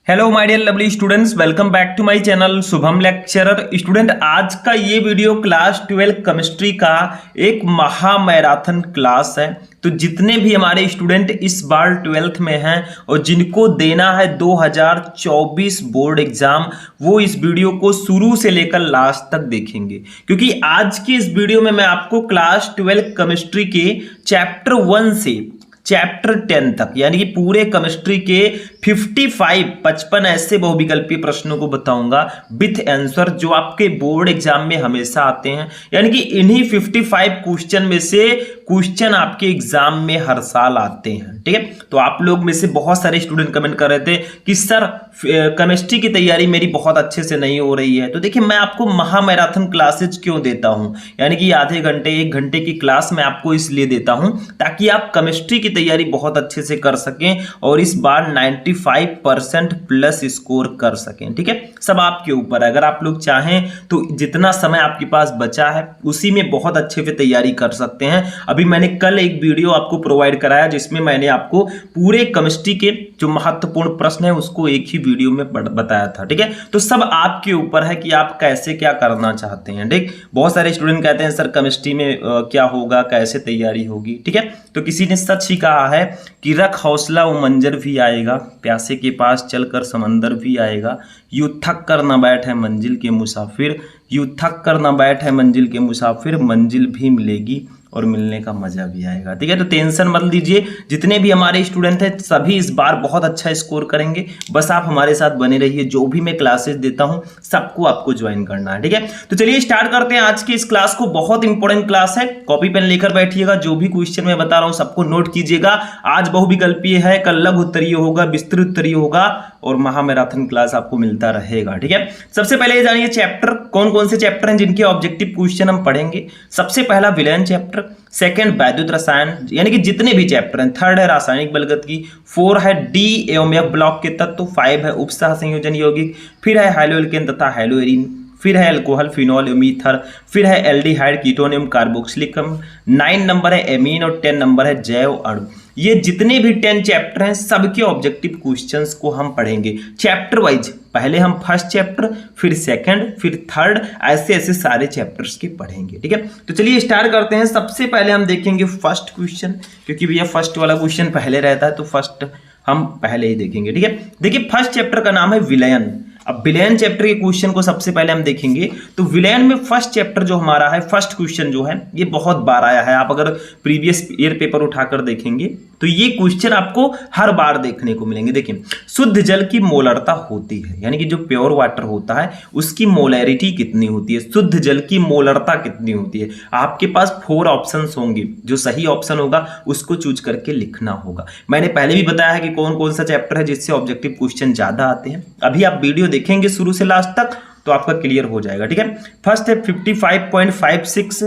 Hello my dear lovely students, welcome back to my channel Shubham lecturer. Student, आज का ये video class 12 chemistry का एक महा मैराथन क्लास है। तो जितने भी हमारे स्टूडेंट इस बार 12th में हैं और जिनको देना है 2024 बोर्ड एग्जाम, वो इस वीडियो को शुरू से लेकर लास्ट तक देखेंगे, क्योंकि आज की इस वीडियो में मैं आपको क्लास 12 केमिस्ट्री के चैप्टर 1 से चैप्टर 10 तक यानी कि पूरे केमिस्ट्री के 55 ऐसे बहुविकल्पीय प्रश्नों को बताऊंगा विथ आंसर, जो आपके बोर्ड एग्जाम में हमेशा आते हैं। यानी कि इन्हीं 55 क्वेश्चन में से क्वेश्चन आपके एग्जाम में हर साल आते हैं। ठीक है, तो आप लोग में से बहुत सारे स्टूडेंट कमेंट कर रहे थे कि सर केमिस्ट्री की तैयारी मेरी बहुत अच्छे से नहीं हो रही है। तो देखिए, मैं आपको महा मैराथन क्लासेज क्यों देता हूं, यानी कि आधे घंटे 1 घंटे की क्लास मैं आपको इसलिए देता हूं ताकि आप केमिस्ट्री की तैयारी बहुत अच्छे से कर सकें और इस बार 95% प्लस स्कोर कर सकें। ठीक है, सब आपके ऊपर है। अगर आप लोग चाहें तो जितना समय आपके पास बचा है उसी में बहुत अच्छे से तैयारी कर सकते हैं। अभी मैंने कल एक वीडियो आपको प्रोवाइड कराया जिसमें मैंने आपको पूरे केमिस्ट्री के जो महत्वपूर्ण प्रश्न है उसको एक ही वीडियो में बताया था। ठीक है, तो सब आपके ऊपर है कि आप कैसे क्या करना चाहते हैं। ठीक, बहुत सारे स्टूडेंट कहते हैं सर केमिस्ट्री में क्या होगा, कैसे तैयारी होगी। ठीक है, तो किसी ने सच ही कहा है कि रख हौसला वो मंजर भी आएगा, प्यासे के पास चलकर समंदर भी आएगा, यूं थक कर न बैठे मंजिल के मुसाफिर, यूं थक कर न बैठे मंजिल के मुसाफिर, मंजिल भी मिलेगी और मिलने का मजा भी आएगा। ठीक है, तो टेंशन मत लीजिए, जितने भी हमारे स्टूडेंट हैं सभी इस बार बहुत अच्छा स्कोर करेंगे। बस आप हमारे साथ बने रहिए, जो भी मैं क्लासेस देता हूं सबको आपको ज्वाइन करना है। ठीक है, तो चलिए स्टार्ट करते हैं आज की इस क्लास को। बहुत इंपॉर्टेंट क्लास है, कॉपी पेन लेकर बैठिएगा, जो भी क्वेश्चन मैं बता रहा हूं सबको नोट कीजिएगा। आज बहुविकल्पीय है, कल लघु उत्तरीय होगा, विस्तृत उत्तरीय होगा और महामैराथन क्लास आपको मिलता रहेगा। ठीक है, सबसे पहले ये जानिए चैप्टर कौन कौन से चैप्टर हैं जिनके ऑब्जेक्टिव क्वेश्चन हम पढ़ेंगे। सबसे पहला विलयन चैप्टर, सेकंड वैद्युत रसायन यानी कि जितने भी चैप्टर हैं, थर्ड है रासायनिक बलगत की, 4 है डी एवं एफ ब्लॉक के तत्व, 5 है उपसह संयोजन यौगिक, फिर है हाइलोएल्केन तथा हाइलोएरिन, फिर है अल्कोहल फिनॉल एवं ईथर, फिर है एल्डिहाइड कीटोन एवं कार्बोक्सिलिक अम्ल, 9 नंबर है एमीन और 10 नंबर है जैव अणु। ये जितने भी 10 चैप्टर हैं सबके ऑब्जेक्टिव क्वेश्चंस को हम पढ़ेंगे चैप्टर वाइज। पहले हम फर्स्ट चैप्टर, फिर सेकंड, फिर थर्ड, ऐसे ऐसे सारे चैप्टर्स के पढ़ेंगे। ठीक है, तो चलिए स्टार्ट करते हैं। सबसे पहले हम देखेंगे फर्स्ट क्वेश्चन, क्योंकि भैया फर्स्ट वाला क्वेश्चन पहले रहता है तो फर्स्ट हम पहले ही देखेंगे। ठीक है, देखिए फर्स्ट चैप्टर का नाम है विलयन। अब विलयन चैप्टर के क्वेश्चन को सबसे पहले हम देखेंगे। तो विलयन में फर्स्ट चैप्टर जो हमारा है, फर्स्ट क्वेश्चन जो है ये बहुत बार आया है। आप अगर प्रीवियस ईयर पेपर उठाकर देखेंगे तो ये क्वेश्चन आपको हर बार देखने को मिलेंगे। देखिए, शुद्ध जल की मोलरता होती है, यानी कि जो प्योर वाटर होता है उसकी मोलैरिटी कितनी होती है, शुद्ध जल की मोलरता कितनी होती है। आपके पास 4 ऑप्शंस होंगे, जो सही ऑप्शन होगा उसको चूज करके लिखना होगा। मैंने पहले भी बताया है कि कौन कौन सा चैप्टर है जिससे ऑब्जेक्टिव क्वेश्चन ज्यादा आते हैं। अभी आप वीडियो देखेंगे शुरू से लास्ट तक तो आपका क्लियर हो जाएगा। ठीक है, फर्स्ट है 55.56,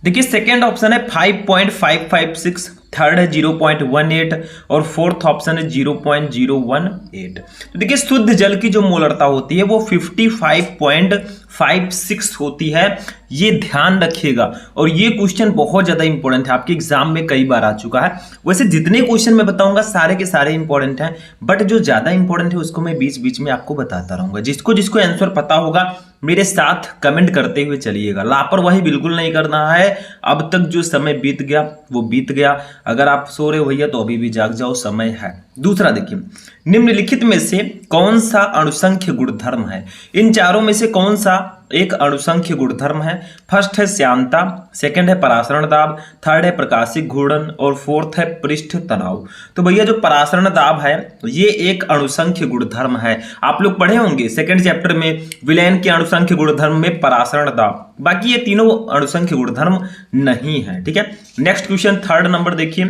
देखिए सेकेंड ऑप्शन है 5.556, थर्ड है 0.18 और फोर्थ ऑप्शन है 0.018। तो देखिए शुद्ध जल की जो मोलरता होती है वो 55.56 होती है, ये ध्यान रखिएगा। और ये क्वेश्चन बहुत ज्यादा इंपॉर्टेंट है, आपके एग्जाम में कई बार आ चुका है। वैसे जितने क्वेश्चन मैं बताऊंगा सारे के सारे इंपॉर्टेंट हैं, बट जो ज्यादा इंपॉर्टेंट है उसको मैं बीच बीच में आपको बताता रहूंगा। जिसको जिसको आंसर पता होगा मेरे साथ कमेंट करते हुए चलिएगा, लापरवाही बिल्कुल नहीं करना है। अब तक जो समय बीत गया वो बीत गया, अगर आप सो रहे हो भैया तो अभी भी जाग जाओ, समय है। दूसरा देखिए, निम्नलिखित में से कौन सा अणुसंख्य गुणधर्म है, इन चारों में से कौन सा एक अणुसंख्य गुणधर्म है। फर्स्ट है श्यानता, सेकंड है परासरण दाब, थर्ड है प्रकाशिक घूर्णन और फोर्थ है पृष्ठ तनाव। तो भैया जो परासरण दाब है ये एक अणुसंख्य गुणधर्म है। आप लोग पढ़े होंगे सेकंड चैप्टर में विलयन के अणुसंख्य गुणधर्म में परासरण दाब, बाकी ये तीनों अणुसंख्य गुणधर्म नहीं है। ठीक है, नेक्स्ट क्वेश्चन थर्ड नंबर देखिए,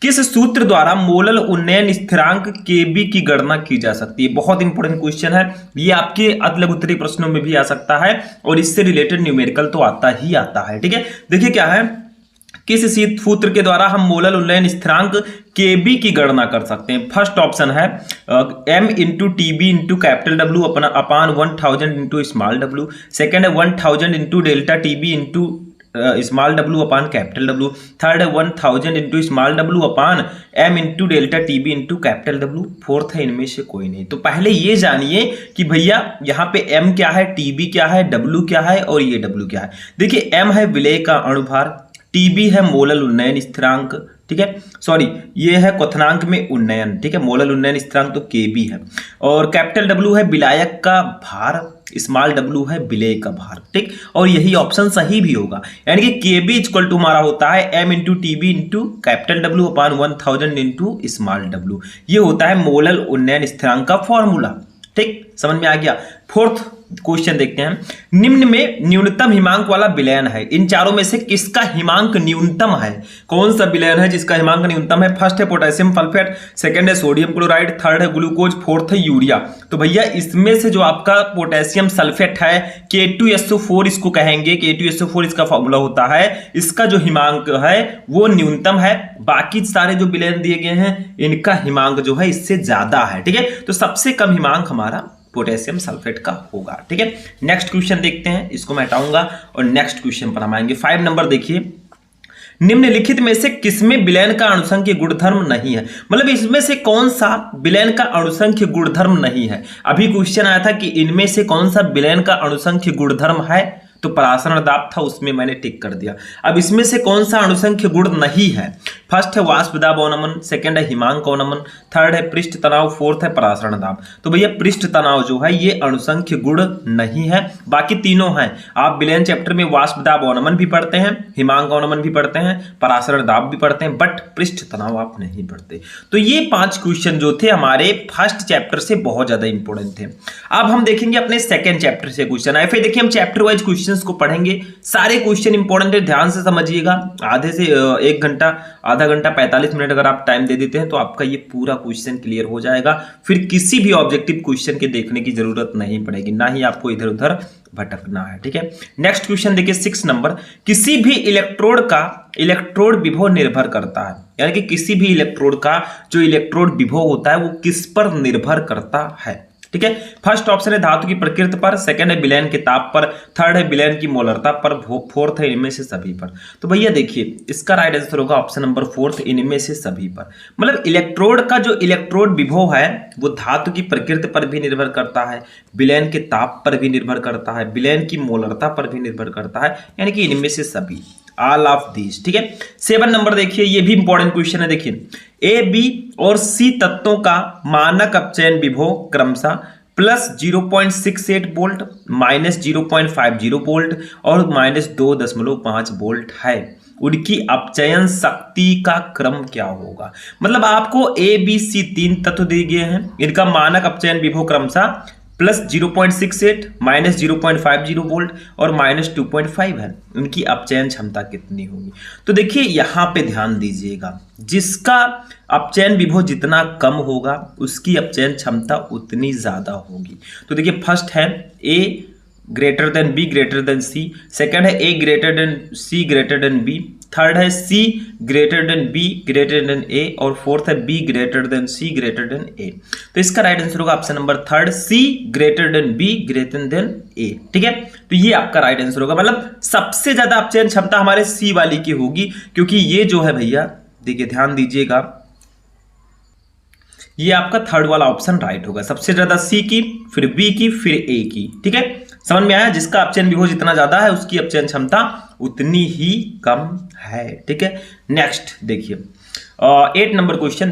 किस सूत्र द्वारा मोलल उन्नयन स्थिरांक Kb की गणना की जा सकती है। बहुत इंपॉर्टेंट क्वेश्चन है ये, आपके अतिलघुत्तरीय प्रश्नों में भी आ सकता है और इससे रिलेटेड न्यूमेरिकल तो आता ही आता है। ठीक है, देखिए क्या है, किस सूत्र के द्वारा हम मोलल उन्नयन स्थिरांक Kb की गणना कर सकते हैं। फर्स्ट ऑप्शन है m into TB into capital W upon 1000 into small w, second है 1000 into delta TB into small W upon capital W, third है 1000 into small W upon M into delta TB into capital W, fourth है इनमें से कोई नहीं। तो पहले ये जानिए कि भैया यहाँ पे एम क्या है, टीबी क्या है, डब्ल्यू क्या है और ये डब्ल्यू क्या है। देखिए एम है विलेय का अणुभार, टीबी है मोलल उन्नयन स्थिरांक, ठीक है, सॉरी ये है क्वथनांक में उन्नयन, ठीक है, मोलल उन्नयन स्थिरांक तो केबी है, और कैपिटल डब्ल्यू है विलायक का भार, स्मॉल डब्ल्यू है विलेय का भार, ठीक, और यही ऑप्शन सही भी होगा। यानी कि केबी इक्वल टू हमारा होता है M into TB into capital W upon 1000 into small W, ये होता है मोलल उन्नयन स्थिरांक का फॉर्मूला, ठीक, समझ में आ गया। फोर्थ क्वेश्चन देखते हैं, निम्न में न्यूनतम हिमांक वाला विलयन है, इन चारों में से किसका हिमांक न्यूनतम है, कौन सा विलयन है जिसका हिमांक न्यूनतम है। फर्स्ट है पोटेशियम सल्फेट, सेकंड है सोडियम क्लोराइड, थर्ड है ग्लूकोज, फोर्थ है यूरिया। तो भैया इसमें से जो आपका पोटेशियम सल्फेट है K2SO4 इसको कहेंगे, K2SO4 इसका फॉर्मूला होता है, इसका जो हिमांक है वो न्यूनतम है, बाकी सारे जो विलयन दिए गए हैं इनका हिमांक जो है इससे ज्यादा है, ठीक है, तो सबसे कम हिमांक हमारा पोटेशियम सल्फेट का होगा, ठीक है। नेक्स्ट क्वेश्चन देखते हैं, इसको मैं हटाऊंगा और नेक्स्ट क्वेश्चन पर हम आएंगे। 5 नंबर देखिए, निम्नलिखित में से किसमें विलयन का अणुसंख्य गुणधर्म नहीं है, मतलब इसमें से कौन सा विलयन का अणुसंख्य गुणधर्म नहीं है। अभी क्वेश्चन आया था कि इनमें से कौन सा विलयन का अणुसंख्य गुणधर्म है, तो परासरण दाब था उसमें मैंने टिक कर दिया। अब इसमें से कौन सा अणुसंख्य गुण नहीं है, फर्स्ट है वाष्प दाब अवनमन, सेकंड है हिमांक अवनमन, थर्ड है पृष्ठ तनाव, फोर्थ है परासरण दाब। तो भैया पृष्ठ तनाव जो है ये अणुसंख्य गुण नहीं है, बाकी तीनों हैं। आप विलयन चैप्टर में वाष्प दाब अवनमन भी पढ़ते हैं, हिमांक अवनमन भी पढ़ते हैं, परासरण दाब भी पढ़ते हैं, बट पृष्ठ तनाव आप नहीं पढ़ते। तो ये 5 क्वेश्चन जो थे हमारे फर्स्ट चैप्टर से बहुत ज्यादा इंपॉर्टेंट थे। अब हम देखेंगे अपने सेकंड चैप्टर से क्वेश्चन आए, फिर देखिए हम चैप्टर वाइज क्वेश्चन को पढ़ेंगे, सारे क्वेश्चन इंपॉर्टेंट है, ध्यान से समझिएगा। आधे से 1 घंटा, आधा घंटा 45 मिनट अगर आप टाइम दे देते हैं तो आपका ये पूरा क्वेश्चन क्लियर हो जाएगा, फिर किसी भी ऑब्जेक्टिव क्वेश्चन के देखने की जरूरत नहीं पड़ेगी, ना ही आपको इधर उधर भटकना है, ठीक है। नेक्स्ट क्वेश्चन देखिए 6 नंबर, किसी भी इलेक्ट्रोड का इलेक्ट्रोड विभव निर्भर करता है, यानी कि किसी भी इलेक्ट्रोड का जो इलेक्ट्रोड विभव होता है वो किस पर निर्भर करता है, ठीक है। फर्स्ट ऑप्शन है धातु की प्रकृति पर, सेकंड है विलयन के ताप पर, थर्ड है विलयन की मोलरता पर, फोर्थ है इनमें से सभी पर। तो भैया देखिए इसका राइट आंसर होगा ऑप्शन नंबर 4, इनमें से सभी पर। मतलब इलेक्ट्रोड का जो इलेक्ट्रोड विभव है वो धातु की प्रकृति पर भी निर्भर करता है, विलयन के ताप पर भी निर्भर करता है, विलयन की मोलरता पर भी निर्भर करता है, यानी कि इनमें से सभी, ऑल ऑफ दीज, ठीक है। 7 नंबर देखिए, ये भी इंपॉर्टेंट क्वेश्चन है, देखिए ए, बी और सी तत्वों का मानक अपचयन विभव क्रमशः प्लस 0.68 वोल्ट, माइनस 0.50 वोल्ट और माइनस 2.5 वोल्ट है, उनकी अपचयन शक्ति का क्रम क्या होगा। मतलब आपको ए, बी, सी 3 तत्व दिए गए हैं, इनका मानक अपचयन विभव क्रमशः प्लस 0.68, माइनस 0.50 वोल्ट और माइनस 2.5 है, उनकी अपचयन क्षमता कितनी होगी। तो देखिए यहाँ पे ध्यान दीजिएगा, जिसका अपचयन विभव जितना कम होगा उसकी अपचयन क्षमता उतनी ज्यादा होगी। तो देखिए फर्स्ट है A greater than B greater than C, second है A greater than C greater than B, third है C greater than B greater than A और फोर्थ है B greater than C greater than A. तो इसका right answer होगा option number 3, C greater than B greater than A, ठीक है। तो ये आपका राइट आंसर होगा, मतलब सबसे ज्यादा अपचयन क्षमता हमारे सी वाली की होगी, क्योंकि ये जो है भैया देखिए ध्यान दीजिएगा, ये आपका थर्ड वाला ऑप्शन राइट होगा, सबसे ज्यादा सी की, फिर बी की, फिर ए की, ठीक है। समझ में आया, जिसका अपचयन विभव जितना ज्यादा है उसकी अपचयन क्षमता उतनी ही कम है, ठीक है। नेक्स्ट देखिए 8 नंबर क्वेश्चन,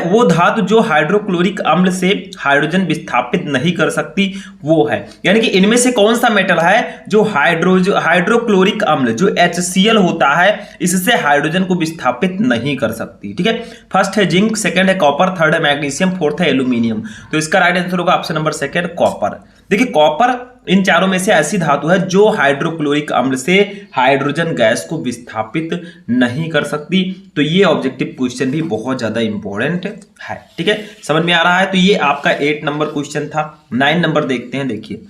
वो धातु जो हाइड्रोक्लोरिक अम्ल से हाइड्रोजन विस्थापित नहीं कर सकती वो है, यानी कि इनमें से कौन सा मेटल है जो हाइड्रोक्लोरिक अम्ल जो HCl होता है इससे हाइड्रोजन को विस्थापित नहीं कर सकती, ठीक है। फर्स्ट है जिंक, सेकंड है कॉपर, थर्ड है मैग्नीशियम, फोर्थ है एल्यूमिनियम। तो इसका राइट आंसर होगा ऑप्शन नंबर 2 कॉपर। देखिए कॉपर इन चारों में से ऐसी धातु है जो हाइड्रोक्लोरिक अम्ल से हाइड्रोजन गैस को विस्थापित नहीं कर सकती। तो ये ऑब्जेक्टिव क्वेश्चन भी बहुत ज्यादा इंपॉर्टेंट है। ठीक है, समझ में आ रहा है। तो ये आपका 8 नंबर क्वेश्चन था। 9 नंबर देखते हैं। देखिए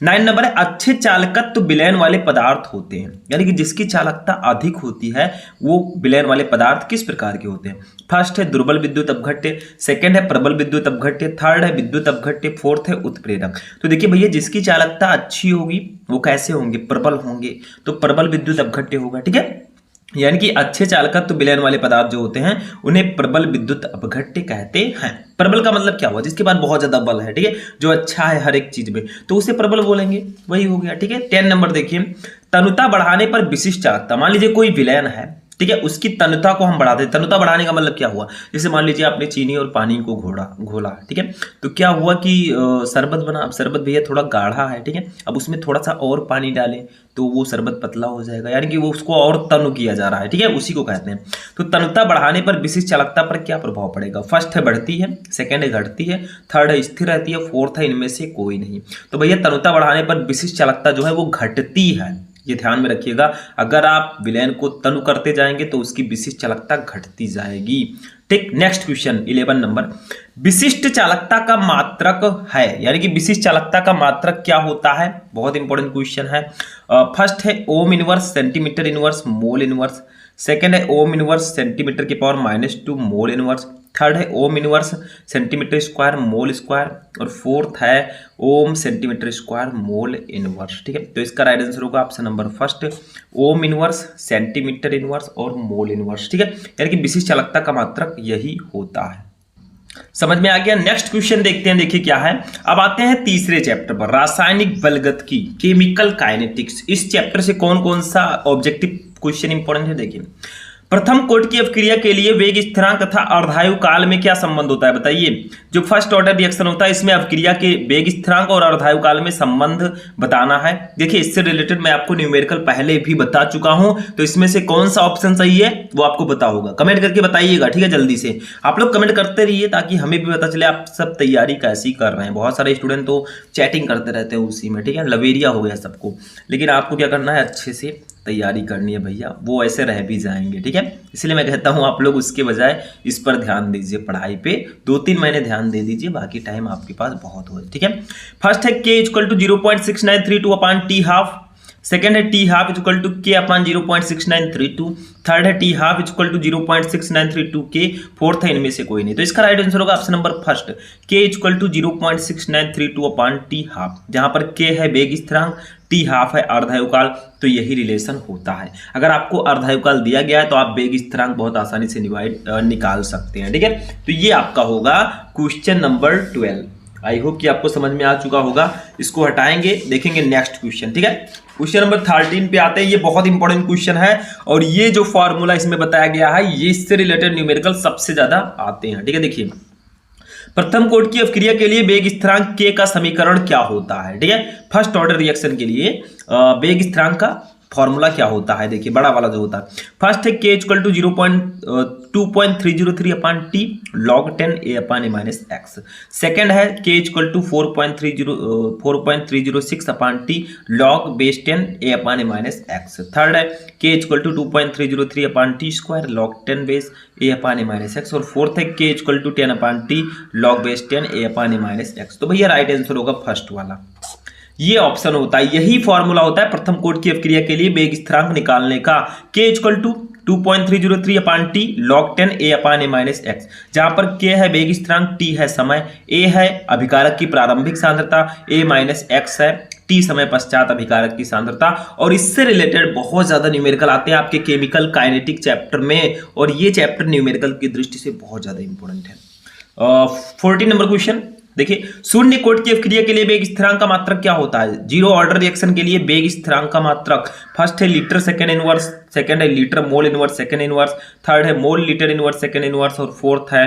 9 नंबर है, अच्छे चालकत्व विलयन वाले पदार्थ होते हैं, यानी कि जिसकी चालकता अधिक होती है वो विलयन वाले पदार्थ किस प्रकार के होते हैं। फर्स्ट है दुर्बल विद्युत अपघट्य, सेकंड है प्रबल विद्युत अपघट्य, थर्ड है विद्युत अपघट्य, फोर्थ है उत्प्रेरक। तो देखिए भैया, जिसकी चालकता अच्छी होगी वो कैसे होंगे, प्रबल होंगे, तो प्रबल विद्युत अपघट्य होगा। ठीक है, यानी कि अच्छे चालकत्व विलयन वाले पदार्थ जो होते हैं उन्हें प्रबल विद्युत अपघट्य कहते हैं। प्रबल का मतलब क्या हुआ, जिसके पास बहुत ज्यादा बल है, ठीक है, जो अच्छा है हर एक चीज में, तो उसे प्रबल बोलेंगे, वही हो गया। ठीक है, 10 नंबर देखिए, तनुता बढ़ाने पर विशिष्ट चालकता। मान लीजिए कोई विलयन है, ठीक है, उसकी तनुता को हम बढ़ाते हैं। तनुता बढ़ाने का मतलब क्या हुआ, जैसे मान लीजिए आपने चीनी और पानी को घोला, ठीक है, तो क्या हुआ कि शरबत बना। अब शरबत भैया थोड़ा गाढ़ा है, ठीक है, अब उसमें थोड़ा सा और पानी डालें तो वो शरबत पतला हो जाएगा, यानी कि वो उसको और तनु किया जा रहा है। ठीक है, उसी को कहते हैं। तो तनुता बढ़ाने पर विशिष्ट चालकता पर क्या प्रभाव पड़ेगा। फर्स्ट है बढ़ती है, सेकंड है घटती है, थर्ड है स्थिर रहती है, फोर्थ है इनमें से कोई नहीं। तो भैया तनुता बढ़ाने पर विशिष्ट चालकता जो है वो घटती है, ये ध्यान में रखिएगा। अगर आप विलयन को तनु करते जाएंगे तो उसकी विशिष्ट चालकता घटती जाएगी। ठीक, नेक्स्ट क्वेश्चन 11 नंबर, विशिष्ट चालकता का मात्रक है, यानी कि विशिष्ट चालकता का मात्रक क्या होता है, बहुत इंपॉर्टेंट क्वेश्चन है। फर्स्ट है ohm inverse centimetre inverse mole inverse, second है ओम इनवर्स सेंटीमीटर की पावर -2 मोल इनवर्स, थर्ड है ohm inverse centimetre square mole square, और फोर्थ है ओम सेंटीमीटर स्क्वायर मोल इनवर्स। ठीक है, तो इसका राइट आंसर होगा option number first, ohm inverse centimetre inverse और मोल इनवर्स। ठीक है, यानी कि विशिष्ट चालकता का मात्रक यही होता है। समझ में आ गया। नेक्स्ट क्वेश्चन देखते हैं, देखिए क्या है। अब आते हैं तीसरे चैप्टर पर, रासायनिक बलगतिकी, केमिकल काइनेटिक्स। इस चैप्टर से कौन कौन सा ऑब्जेक्टिव क्वेश्चन इंपॉर्टेंट है, देखिए। प्रथम कोटि की अपक्रिया के लिए वेग स्थिरांक तथा अर्धायु काल में क्या संबंध होता है, बताइए। जो फर्स्ट ऑर्डर रिएक्शन होता है इसमें अपक्रिया के वेग स्थिरांक और अर्धायु काल में संबंध बताना है। देखिए इससे रिलेटेड मैं आपको न्यूमेरिकल पहले भी बता चुका हूं, तो इसमें से कौन सा ऑप्शन सही है वो आपको पता होगा। कमेंट करके बताइएगा, ठीक है, जल्दी से आप लोग कमेंट करते रहिए ताकि हमें भी पता चले आप सब तैयारी कैसी कर रहे हैं। बहुत सारे स्टूडेंट तो चैटिंग करते रहते हैं उसी में, ठीक है, लवेरिया हो गया सबको। लेकिन आपको क्या करना है, अच्छे से तैयारी करनी है भैया, वो ऐसे रह भी जाएंगे। ठीक है, इसलिए मैं कहता हूं आप लोग उसके बजाय इस पर ध्यान दीजिए, पढ़ाई पे 2-3 महीने ध्यान दे दीजिए, बाकी टाइम आपके पास बहुत हो। ठीक है, फर्स्ट है k = 0.6932/t½ सेकेंड है t½ = k/0.6932, थर्ड है t½ = 0.6932k, फोर्थ है इनमें से कोई नहीं। तो इसका राइट आंसर होगा option number first, k = 0.6932/t½ जहां पर k है वेग स्थिरांक, t½ है अर्धायुकाल, तो यही रिलेशन होता है। अगर आपको अर्धायुकाल दिया गया है तो आप वेग स्थिरांक बहुत आसानी से निकाल सकते हैं। ठीक है, तो ये आपका होगा क्वेश्चन नंबर 12। आई होप कि आपको समझ में आ चुका होगा। इसको हटाएंगे, देखेंगे नेक्स्ट क्वेश्चन। ठीक है, क्वेश्चन नंबर 13 पे आते हैं। ये बहुत इंपॉर्टेंट क्वेश्चन है और ये जो फॉर्मूला इसमें बताया गया है ये इससे रिलेटेड न्यूमेरिकल सबसे ज्यादा आते हैं। ठीक है, देखिए प्रथम कोटि की अपक्रिया के लिए वेग स्थिरांक k का समीकरण क्या होता है। ठीक है, फर्स्ट ऑर्डर रिएक्शन के लिए वेग स्थिरांक का फॉर्मूला क्या होता है, देखिए बड़ा वाला जो होता है। फर्स्ट है k = 0.2303/t log 10 a/-x, second है k = 4.306/t log base 10 a/-x, third है k = 2.303/t² log 10 base a/-x, और फोर्थ है k = 10/t log base 10 a/-x। तो भैया राइट आंसर होगा फर्स्ट वाला, ये ऑप्शन होता है, यही फॉर्मूला होता है प्रथम कोटि की अपक्रिया के लिए वेग स्थिरांक निकालने का। k = 2.303/t log 10 a/-x, जहां पर k है वेग स्थिरांक, t है समय, a है अभिकारक की प्रारंभिक सांद्रता, a-x है t समय पश्चात अभिकारक की सांद्रता। और इससे रिलेटेड बहुत ज्यादा न्यूमेरिकल आते हैं आपके केमिकल काइनेटिक चैप्टर में, और ये चैप्टर न्यूमेरिकल की दृष्टि से बहुत ज्यादा इंपॉर्टेंट है। 14 नंबर क्वेश्चन देखिए, शून्य कोटि की अपक्रिया के लिए वेग स्थिरांक का मात्रक क्या होता है। जीरो ऑर्डर रिएक्शन के लिए वेग स्थिरांक का मात्रक फर्स्ट है लीटर सेकेंड इनवर्स, सेकेंड है litre mole inverse second inverse, third है mole litre inverse second inverse, और फोर्थ है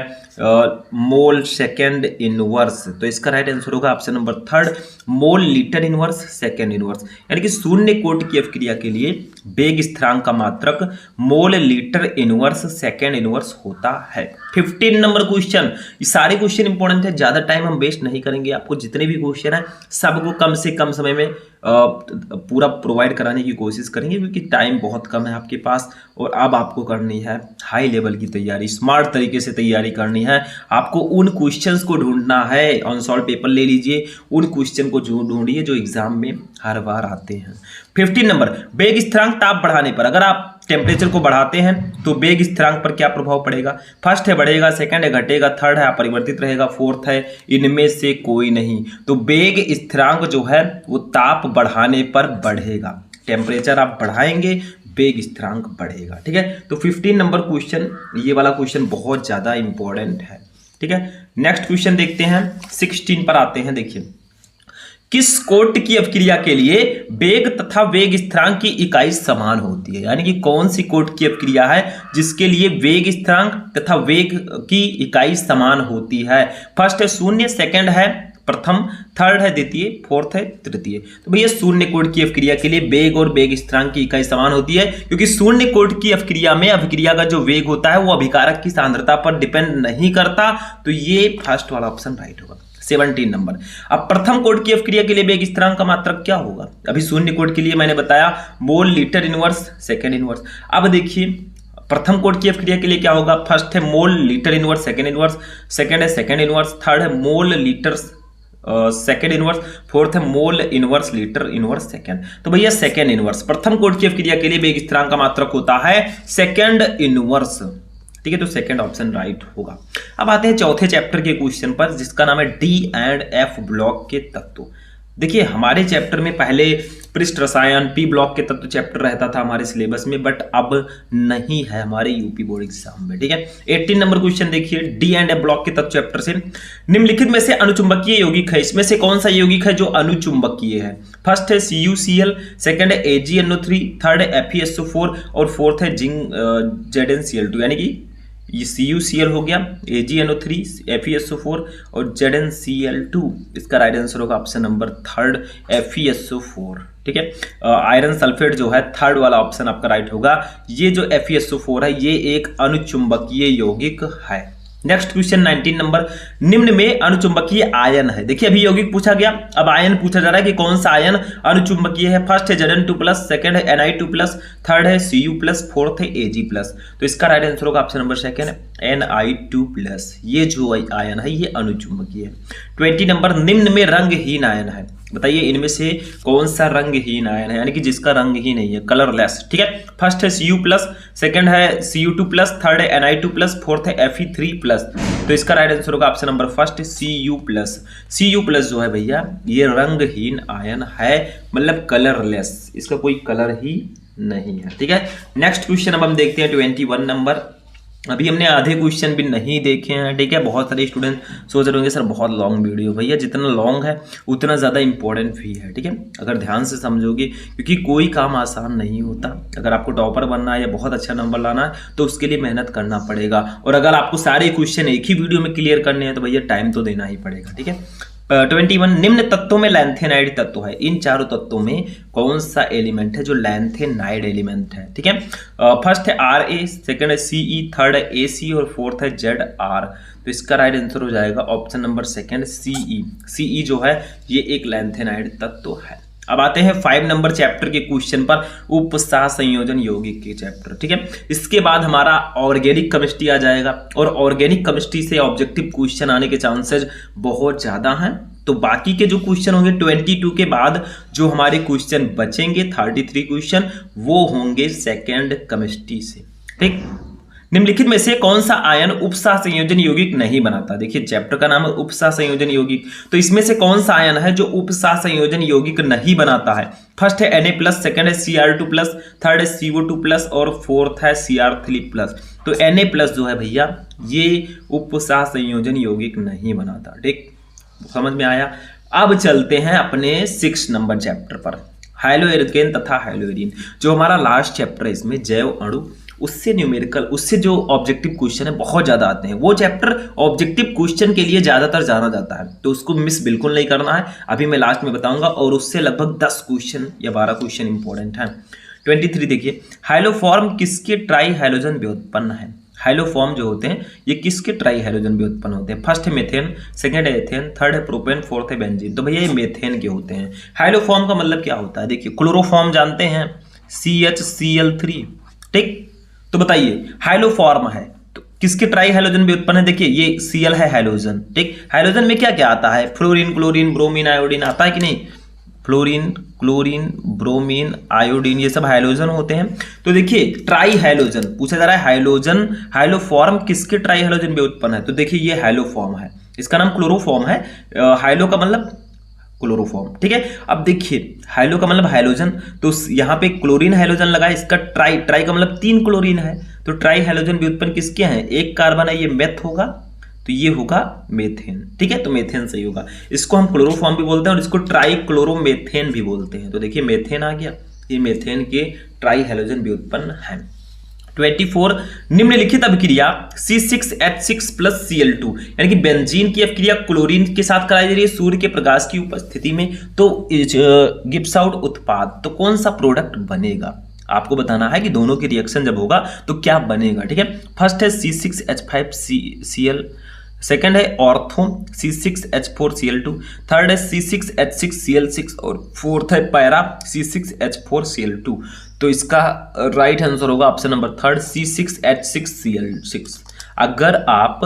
मोल सेकेंड इनवर्स। तो इसका राइट आंसर होगा option number third, mole litre inverse second inverse. यानी कि शून्य कोटि की अपक्रिया के लिए वेग स्थिरांक का मात्रक मोल लीटर इनवर्स सेकेंड इनवर्स होता है। 15 नंबर क्वेश्चन, ये सारे क्वेश्चन इंपॉर्टेंट है, ज्यादा टाइम हम वेस्ट नहीं करेंगे। आपको जितने भी क्वेश्चन है सबको कम से कम समय में पूरा प्रोवाइड कराने की कोशिश करेंगे, क्योंकि टाइम बहुत कम है आपके पास और अब आपको करनी है हाई लेवल की तैयारी, स्मार्ट तरीके से तैयारी करनी है। आपको उन क्वेश्चंस को ढूंढना है, अनसॉल्व पेपर ले लीजिए, उन क्वेश्चन को ढूंढिए जो एग्जाम में हर बार आते हैं। 15 नंबर, वेग स्थिरांक ताप बढ़ाने पर, अगर आप टेम्परेचर को बढ़ाते हैं तो वेग स्थिरांक पर क्या प्रभाव पड़ेगा? फर्स्ट है बढ़ेगा, सेकंड है घटेगा, थर्ड है अपरिवर्तित रहेगा, फोर्थ है इनमें से कोई नहीं। तो वेग स्थिरांक जो है वो ताप बढ़ाने पर बढ़ेगा। टेम्परेचर आप बढ़ाएंगे, वेग स्थिरांक बढ़ेगा। ठीक है, तो 15 नंबर क्वेश्चन, ये वाला क्वेश्चन बहुत ज्यादा इंपॉर्टेंट है। ठीक है, नेक्स्ट क्वेश्चन देखते हैं, 16 पर आते हैं। देखिए, किस कोट की अपक्रिया के लिए वेग तथा वेग स्थिरांक की इकाई समान होती है? यानी कि कौन सी कोट की अपक्रिया है जिसके लिए वेग स्थिरांक तथा वेग की इकाई समान होती है? फर्स्ट है शून्य, सेकंड है प्रथम, थर्ड है द्वितीय, फोर्थ है तृतीय। तो भैया शून्य कोट की अपक्रिया के लिए वेग और वेग स्थिरांक की इकाई समान होती है, क्योंकि शून्य कोट की अपक्रिया में अभिक्रिया का जो वेग होता है वो अभिकारक की सांद्रता पर डिपेंड नहीं करता। तो ये फर्स्ट वाला ऑप्शन राइट होगा। 17 नंबर, अब प्रथम कोट की अपक्रिया के लिए वेग स्थिरांक का मात्रक क्या होगा? अभी शून्य कोट के लिए मैंने बताया मोल लीटर इनवर्स सेकेंड इनवर्स। अब देखिए प्रथम कोट की अपक्रिया के लिए क्या होगा? फर्स्ट है mole litre inverse second inverse, second है सेकेंड इनवर्स, थर्ड है mole litre second inverse, fourth है mole inverse litre inverse second. तो भैया सेकेंड इनवर्स प्रथम कोट की अपक्रिया के लिए वेग स्थिरांक का मात्रक होता है सेकेंड इनवर्स। ठीक है, तो सेकंड ऑप्शन राइट होगा। अब आते हैं चौथे चैप्टर के क्वेश्चन पर, जिसका नाम है डी एंड एफ ब्लॉक के तत्व। देखिए हमारे चैप्टर में पहले पृष्ठ रसायन पी ब्लॉक के तत्व चैप्टर रहता था हमारे सिलेबस में, बट अब नहीं है हमारे यूपी बोर्ड एग्जाम में। ठीक है, 18 नंबर क्वेश्चन देखिए, डी एंड एफ ब्लॉक के तत्व चैप्टर से, निम्नलिखित में से अनुचुंबकीय यौगिक है, इसमें से कौन सा यौगिक है जो अनुचुंबकीय है? फर्स्ट है CuCl, सेकंड है AgNO3, थर्ड है FeSO4 और फोर्थ है ZnCl2। यानी कि ये CuCl हो गया, AgNO3, FeSO4 और ZnCl2। इसका राइट आंसर होगा ऑप्शन नंबर थर्ड FeSO4। ठीक है, आयरन सल्फेट जो है थर्ड वाला ऑप्शन आपका राइट होगा। ये जो FeSO4 है ये एक अनुचुंबकीय यौगिक है। नेक्स्ट क्वेश्चन 19 नंबर, निम्न में अनुचुंबकीय आयन है। देखिए अभी यौगिक पूछा गया, अब आयन पूछा जा रहा है कि कौन सा आयन अनुचुंबकीय है। फर्स्ट है Zn2+, सेकंड है Na2+, थर्ड है Cu+, फोर्थ है Ag+। तो इसका राइट आंसर होगा ऑप्शन नंबर सेकंड Na2+। ये जो आयन है ये अनुचुंबकीय है। 20 नंबर, निम्न में रंगहीन आयन है। बताइए इनमें से कौन सा रंगहीन आयन है, यानी कि जिसका रंग ही नहीं है, कलरलेस। ठीक है, फर्स्ट है Cu+, सेकंड है Cu2+, थर्ड है Na2+, फोर्थ है Fe3+। तो इसका राइट आंसर होगा option number first Cu+। Cu+ जो है भैया ये रंगहीन आयन है, मतलब कलरलेस, इसका कोई कलर ही नहीं है। ठीक है, नेक्स्ट क्वेश्चन अब हम देखते हैं 21 नंबर। अभी हमने आधे क्वेश्चन भी नहीं देखे हैं। ठीक है, बहुत सारे स्टूडेंट सोच रहे होंगे सर बहुत लॉन्ग वीडियो, भैया जितना लॉन्ग है उतना ज़्यादा इंपॉर्टेंट भी है। ठीक है, अगर ध्यान से समझोगे, क्योंकि कोई काम आसान नहीं होता। अगर आपको टॉपर बनना है या बहुत अच्छा नंबर लाना है तो उसके लिए मेहनत करना पड़ेगा, और अगर आपको सारे क्वेश्चन एक ही वीडियो में क्लियर करने हैं तो भैया टाइम तो देना ही पड़ेगा। ठीक है, 21, निम्न तत्वों में लैंथेनाइड तत्व है। इन चारों तत्वों में कौन सा एलिमेंट है जो लैंथेनाइड एलिमेंट है? ठीक है, फर्स्ट है Ra, सेकंड है Ce, थर्ड है Ac और फोर्थ है Zr। तो इसका राइट आंसर हो जाएगा option number second Ce। Ce जो है ये एक लैंथेनाइड तत्व है। अब आते हैं 5 नंबर चैप्टर के क्वेश्चन पर, उपसह संयोजन यौगिक के चैप्टर। ठीक है, इसके बाद हमारा ऑर्गेनिक केमिस्ट्री आ जाएगा, और ऑर्गेनिक केमिस्ट्री से ऑब्जेक्टिव क्वेश्चन आने के चांसेस बहुत ज्यादा हैं। तो बाकी के जो क्वेश्चन होंगे 22 के बाद जो हमारे क्वेश्चन बचेंगे 33 क्वेश्चन, वो होंगे सेकेंड केमिस्ट्री से। ठीक, निम्नलिखित में से कौन सा आयन उपसह संयोजन यौगिक नहीं बनाता? देखिए चैप्टर का नाम है उपसह संयोजन यौगिक, तो इसमें से कौन सा आयन है जो उपसह संयोजन यौगिक नहीं बनाता है? फर्स्ट है Na+, सेकंड है Cr2+, थर्ड है CO2+ और फोर्थ है Cr3+। तो Na+ जो है भैया ये उपसह संयोजन यौगिक नहीं बनाता। ठीक, समझ में आया। अब चलते हैं अपने 6 नंबर चैप्टर पर, हाइलोएरिकेन तथा हाइलोएरिन। जो हमारा लास्ट चैप्टर है इसमें जैव अणु, उससे न्यूमेरिकल, उससे जो ऑब्जेक्टिव क्वेश्चन है बहुत ज्यादा आते हैं। वो चैप्टर ऑब्जेक्टिव क्वेश्चन के लिए ज्यादातर जाना जाता है, तो उसको मिस बिल्कुल नहीं करना है। अभी मैं लास्ट में बताऊंगा, और उससे लगभग 10 क्वेश्चन या 12 क्वेश्चन इंपॉर्टेंट है। 23 देखिए, हाइलोफॉर्म किसके ट्राई हाइलोजन व्युत्पन्न है? हाइलोफॉर्म जो होते हैं ये किसके ट्राई हाइड्रोजन भी उत्पन्न होते हैं? फर्स्ट है मीथेन, सेकंड है एथेन, थर्ड है प्रोपेन, फोर्थ है बेंजीन। तो भैया ये मीथेन के होते हैं। हाइलोफॉर्म का मतलब क्या होता है? देखिए क्लोरोफॉर्म जानते हैं CHCl3, ठीक। तो बताइए हाइलोफॉर्म है तो किसके ट्राई हाइड्रोजन भी उत्पन्न है? देखिए ये Cl है हाइड्रोजन, ठीक। हाइड्रोजन में क्या क्या आता है? फ्लोरीन, क्लोरीन, ब्रोमीन, आयोडीन आता है कि नहीं? फ्लोरीन, क्लोरीन, ब्रोमीन, आयोडीन, ये सब हाइड्रोजन होते हैं। तो देखिए ट्राई हाइड्रोजन पूछा जा रहा है, हाइड्रोजन हाइलोफॉर्म किसके ट्राई हाइड्रोजन भी उत्पन्न है? तो देखिए ये हाइलोफॉर्म है, इसका नाम क्लोरोफॉर्म है। हाइलो का मतलब क्लोरोफॉर्म, ठीक है। अब देखिए हाइलो का मतलब हाइड्रोजन, तो यहाँ पे क्लोरीन हाइड्रोजन लगा, इसका ट्राई, ट्राई का मतलब 3 क्लोरीन है, तो ट्राई हाइड्रोजन भी उत्पन्न किसके हैं? एक कार्बन है, ये मेथ होगा, तो ये होगा मेथेन, ठीक है। तो मेथेन सही होगा। इसको हम क्लोरोफॉर्म भी बोलते हैं और इसको ट्राई क्लोरोमेथेन भी बोलते हैं। तो देखिए मेथेन आ गया, ये मेथेन के ट्राई हाइड्रोजन भी उत्पन्न है। 24 निम्नलिखित अभिक्रिया C6H6 प्लस Cl2 यानी कि बेंजीन की अभिक्रिया क्लोरीन के साथ कराई जा रही है सूर्य के प्रकाश की उपस्थिति में, तो गिब्स आउट उत्पाद, तो कौन सा प्रोडक्ट बनेगा? आपको बताना है कि दोनों की रिएक्शन जब होगा तो क्या बनेगा, ठीक है। फर्स्ट है C6H5Cl, सेकंड है ऑर्थो C6H4Cl2, थर्ड है C6H6Cl6 और फोर्थ है पैरा C6H4Cl2। तो इसका राइट आंसर होगा ऑप्शन नंबर थर्ड C6H6Cl6। अगर आप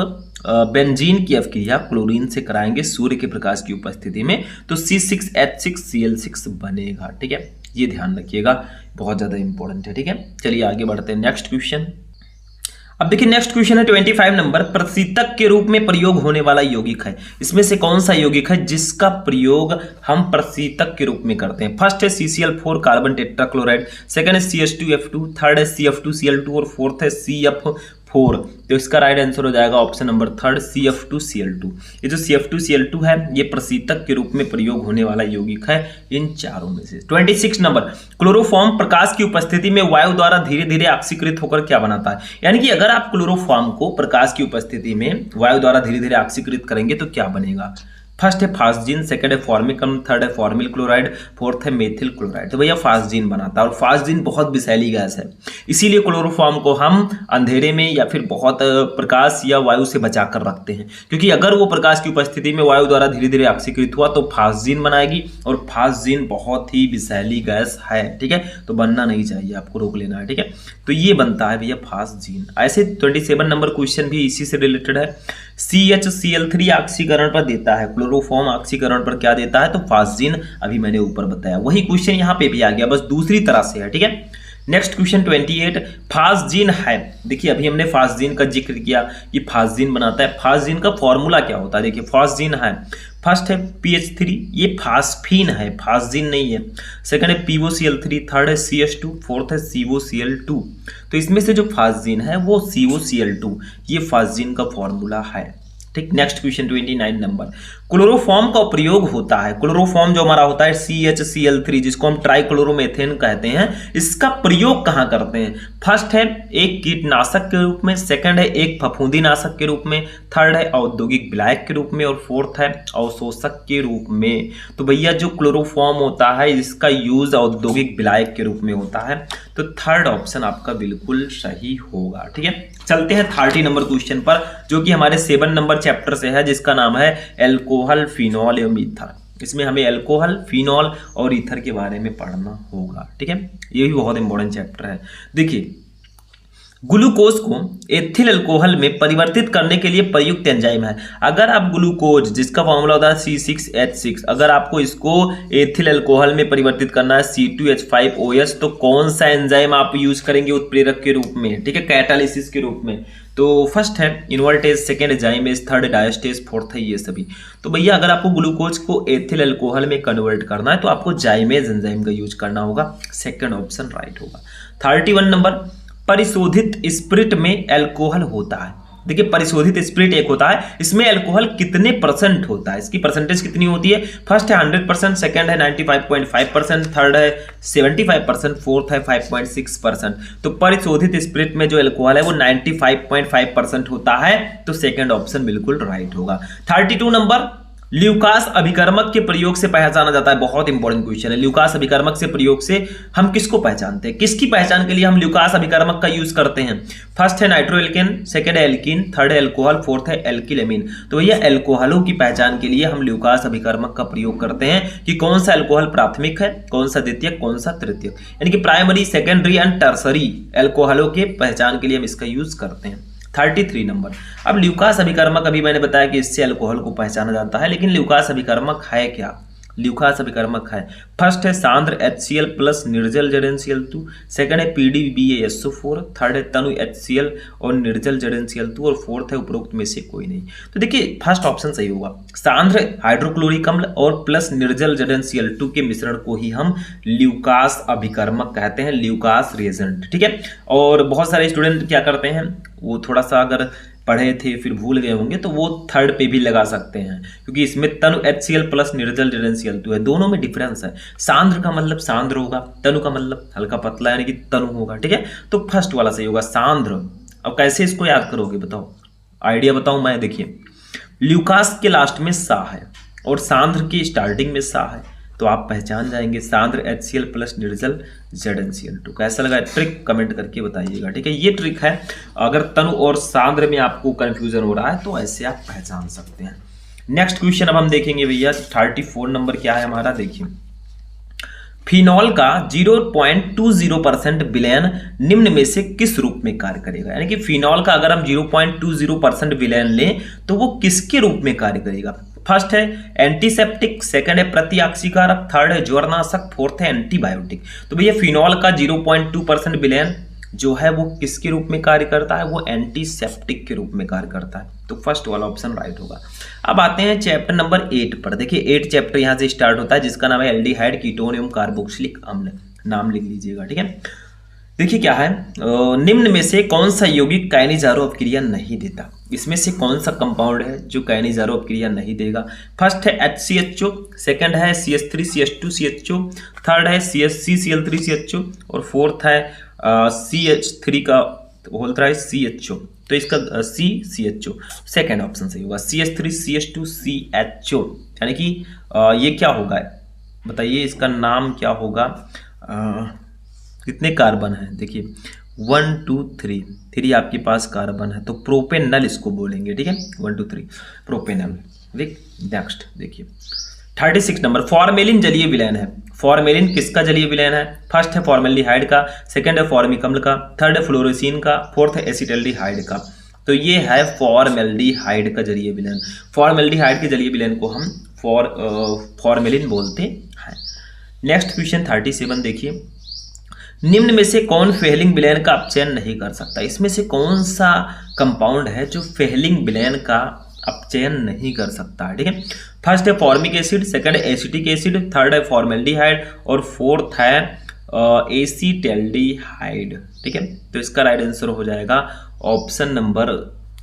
बेंजीन की अभिक्रिया क्लोरीन से कराएंगे सूर्य के प्रकाश की उपस्थिति में तो C6H6Cl6 बनेगा, ठीक है। ये ध्यान रखिएगा, बहुत ज्यादा इंपॉर्टेंट है, ठीक है। चलिए आगे बढ़ते हैं नेक्स्ट क्वेश्चन। अब देखिए नेक्स्ट क्वेश्चन है 25 नंबर, प्रशीतक के रूप में प्रयोग होने वाला यौगिक है, इसमें से कौन सा यौगिक है जिसका प्रयोग हम प्रशीतक के रूप में करते हैं? फर्स्ट है CCl4 कार्बन टेट्राक्लोराइड, सेकंड है CH2F2, थर्ड है CF2Cl2 और फोर्थ है CF4। तो इसका राइट आंसर हो जाएगा ऑप्शन नंबर थर्ड CF2Cl2। ये जो CF2Cl2 है ये प्रशीतक के रूप में प्रयोग होने वाला यौगिक है इन चारों में से। 26 नंबर, क्लोरोफॉर्म प्रकाश की उपस्थिति में वायु द्वारा धीरे धीरे ऑक्सीकृत होकर क्या बनाता है? यानी कि अगर आप क्लोरोफॉर्म को प्रकाश की उपस्थिति में वायु द्वारा धीरे धीरे ऑक्सीकृत करेंगे तो क्या बनेगा? फर्स्ट है फास्जीन, सेकंड है फॉर्मिकम, थर्ड है फॉर्मिल क्लोराइड, फोर्थ है मेथिल क्लोराइड। तो भैया फास्जीन बनाता है और फास्जीन बहुत विषैली गैस है, इसीलिए क्लोरोफॉर्म को हम अंधेरे में या फिर बहुत प्रकाश या वायु से बचा कर रखते हैं, क्योंकि अगर वो प्रकाश की उपस्थिति में वायु द्वारा धीरे धीरे ऑक्सीकृत हुआ तो फास्जीन बनाएगी और फास्जीन बहुत ही विषैली गैस है, ठीक है। तो बनना नहीं चाहिए, आपको रोक लेना है, ठीक है। तो ये बनता है भैया फास्जीन। ऐसे 27 नंबर क्वेश्चन भी इसी से रिलेटेड है। CHCl3 ऑक्सीकरण पर देता है, क्लोरोफॉर्म ऑक्सीकरण पर क्या देता है? तो फास्जीन, अभी मैंने ऊपर बताया वही क्वेश्चन यहाँ पे भी आ गया, बस दूसरी तरह से है, ठीक है। नेक्स्ट क्वेश्चन 28, फास्जीन है। देखिए अभी हमने फास्जीन का जिक्र किया कि फास्जीन बनाता है, फास्जीन का फॉर्मूला क्या होता है? देखिए फास्जीन है, फर्स्ट है PH3, ये फास्फीन है, फास्जीन नहीं है। सेकंड है POCl3, थर्ड है CH2, फोर्थ है COCl2। तो इसमें से जो फास्जीन है वो COCl2, ये फास्जीन का फॉर्मूला है, ठीक। नेक्स्ट क्वेश्चन 29 नंबर, क्लोरोफॉर्म का प्रयोग होता है, क्लोरोफॉर्म जो हमारा होता है CHCl3 जिसको हम ट्राइक्लोरोमेथेन कहते हैं, इसका प्रयोग कहाँ करते हैं? फर्स्ट है एक कीटनाशक के रूप में, सेकंड है एक फफूंदी नाशक के रूप में, थर्ड है औद्योगिक विलायक के रूप में और फोर्थ है अवशोषक के रूप में। तो भैया जो क्लोरोफॉर्म होता है इसका यूज औद्योगिक विलायक के रूप में होता है, तो थर्ड ऑप्शन आपका बिल्कुल सही होगा, ठीक है। चलते हैं 30 नंबर क्वेश्चन पर जो कि हमारे 7 नंबर चैप्टर से है, जिसका नाम है एल्कोहल, फिनॉल एवं ईथर। इसमें हमें एल्कोहल, फिनॉल और ईथर के बारे में पढ़ना होगा, ठीक है। ये भी बहुत इंपॉर्टेंट चैप्टर है। देखिए ग्लूकोज को एथिल अल्कोहल में परिवर्तित करने के लिए प्रयुक्त एंजाइम है। अगर आप ग्लूकोज जिसका फॉर्मूला होता है C6H6, अगर आपको इसको एथिल अल्कोहल में परिवर्तित करना है C2H5OH, तो कौन सा एंजाइम आप यूज करेंगे उत्प्रेरक के रूप में? ठीक है, कैटालिसिस के रूप में। तो फर्स्ट है invertase, second जाइमेज, third diastase, fourth है ये सभी। तो भैया अगर आपको ग्लूकोज को एथिल अल्कोहल में कन्वर्ट करना है तो आपको जाइमेज एंजाइम का यूज करना होगा, सेकेंड ऑप्शन राइट होगा। 31 नंबर, परिशोधित स्पिरिट में अल्कोहल होता है। देखिए परिशोधित स्पिरिट एक होता है, इसमें अल्कोहल कितने परसेंट होता है, इसकी परसेंटेज कितनी होती है? फर्स्ट है 100%, सेकंड है 95.5%, थर्ड है 75%, फोर्थ है 5.6%। तो परिशोधित स्पिरिट में जो अल्कोहल है वो 95.5% होता है, तो सेकंड ऑप्शन बिल्कुल राइट होगा। 32 नंबर, ल्यूकास अभिकर्मक के प्रयोग से पहचाना जाता है। बहुत इंपॉर्टेंट क्वेश्चन है। ल्यूकास अभिकर्मक से प्रयोग से हम किसको पहचानते हैं, किसकी पहचान के लिए हम ल्यूकास अभिकर्मक का यूज करते हैं? फर्स्ट है नाइट्रोएल्केन, सेकंड है एल्कीन, थर्ड है एल्कोहल, फोर्थ है एल्किलेमीन। तो भैया एल्कोहलों की पहचान के लिए हम ल्यूकास अभिकर्मक का प्रयोग करते हैं कि कौन सा एल्कोहल प्राथमिक है, कौन सा द्वितीयक, कौन सा तृतीयक, यानी कि प्राइमरी, सेकेंडरी एंड टर्सरी एल्कोहलों के पहचान के लिए हम इसका यूज करते हैं। 33 नंबर। अब ल्यूकास अभिकर्मक, अभी मैंने बताया कि इससे अल्कोहल को पहचाना जाता है, लेकिन ल्यूकास अभिकर्मक है क्या? ल्यूकास अभिकर्मक है, फर्स्ट है सांद्र HCl प्लस निर्जल ZnCl2, सेकंड है PDBaSO4, थर्ड है तनु HCl और निर्जल ZnCl2 और फोर्थ है उपरोक्त में से कोई नहीं। तो देखिए फर्स्ट ऑप्शन सही होगा, सांद्र हाइड्रोक्लोरिक अम्ल और प्लस निर्जल ZnCl2 के मिश्रण को ही हम ल्यूकास अभिकर्मक कहते हैं, ल्यूकास रिएजेंट। ठीक है, और बहुत सारे स्टूडेंट क्या करते हैं, वो थोड़ा सा अगर पढ़े थे फिर भूल गए होंगे तो वो थर्ड पे भी लगा सकते हैं, क्योंकि इसमें तनु HCl प्लस निर्जल ZnCl2 है, दोनों में डिफरेंस है। सांद्र का मतलब सांद्र होगा, तनु का मतलब हल्का पतला यानी कि तनु होगा। ठीक है, तो फर्स्ट वाला सही होगा सांद्र। अब कैसे इसको याद करोगे बताओ, आइडिया बताऊं मैं। देखिए ल्यूकास के लास्ट में सा है और सांद्र की स्टार्टिंग में सा है, तो आप पहचान जाएंगे सांद्र HCl प्लस निर्जल ZnCl2। कैसा लगा ट्रिक कमेंट करके बताइएगा। ठीक है, ये ट्रिक है, अगर तनु और सांद्र में आपको कंफ्यूजन हो रहा है तो ऐसे आप पहचान सकते हैं। नेक्स्ट क्वेश्चन अब हम देखेंगे भैया 34 नंबर क्या है हमारा। देखिए फिनॉल का 0.20% विलयन निम्न में से किस रूप में कार्य करेगा? यानी कि फिनॉल का अगर हम 0.20% विलयन लें तो वो किसके रूप में कार्य करेगा? फर्स्ट है एंटीसेप्टिक, सेकंड है प्रतिऑक्सीकारक, थर्ड है ज्वरनाशक, फोर्थ है एंटीबायोटिक। तो भैया फिनॉल का 0.2% विलयन जो है वो किसके रूप में कार्य करता है? वो एंटीसेप्टिक के रूप में कार्य करता है, तो फर्स्ट वाला ऑप्शन राइट होगा। अब आते हैं चैप्टर नंबर 8 पर। देखिए 8 चैप्टर यहाँ से स्टार्ट होता है, जिसका नाम है एल्डिहाइड कीटोन एवं कार्बोक्सिलिक अम्ल, नाम लिख लीजिएगा। ठीक है, देखिए क्या है, निम्न में से कौन सा यौगिक काइनेजारो अपक्रिया नहीं देता? इसमें से कौन सा कंपाउंड है जो काइनेजारो अपक्रिया नहीं देगा? फर्स्ट है HCHO, सेकंड है CH3CH2CHO, थर्ड है CH3Cl3CHO और फोर्थ है CH3 का होल थ्राइस CHO। तो इसका CHO सेकंड ऑप्शन सही होगा, CH3CH2CHO। यानी कि ये क्या होगा बताइए, इसका नाम क्या होगा? कितने कार्बन है? देखिए 1 2 3 आपके पास कार्बन है, तो प्रोपेनल इसको बोलेंगे। ठीक है, 1 2 3 प्रोपेनल। देख नेक्स्ट देखिए 36 नंबर, फॉर्मेलिन जलीय विलयन है। फॉर्मेलिन किसका जलीय विलयन है? फर्स्ट है फॉर्मेल्डिहाइड का, सेकंड है फॉर्मिक अम्ल का, थर्ड है फ्लोरोसिन का, फोर्थ है एसिटल्डिहाइड का। तो ये है फॉर्मेल्डिहाइड का जलीय विलयन। फॉर्मेल्डिहाइड के जलीय विलयन को हम फॉर्मेलिन बोलते हैं। नेक्स्ट क्वेश्चन 37 देखिए, निम्न में से कौन फेहलिंग विलयन का अपचयन नहीं कर सकता? इसमें से कौन सा कंपाउंड है जो फेहलिंग विलयन का अपचयन नहीं कर सकता है? ठीक है, फर्स्ट है फॉर्मिक एसिड, सेकंड है एसिटिक एसिड, थर्ड है फॉर्मेल्डिहाइड और फोर्थ है एसिटल्डिहाइड। ठीक है, तो इसका राइट आंसर हो जाएगा ऑप्शन नंबर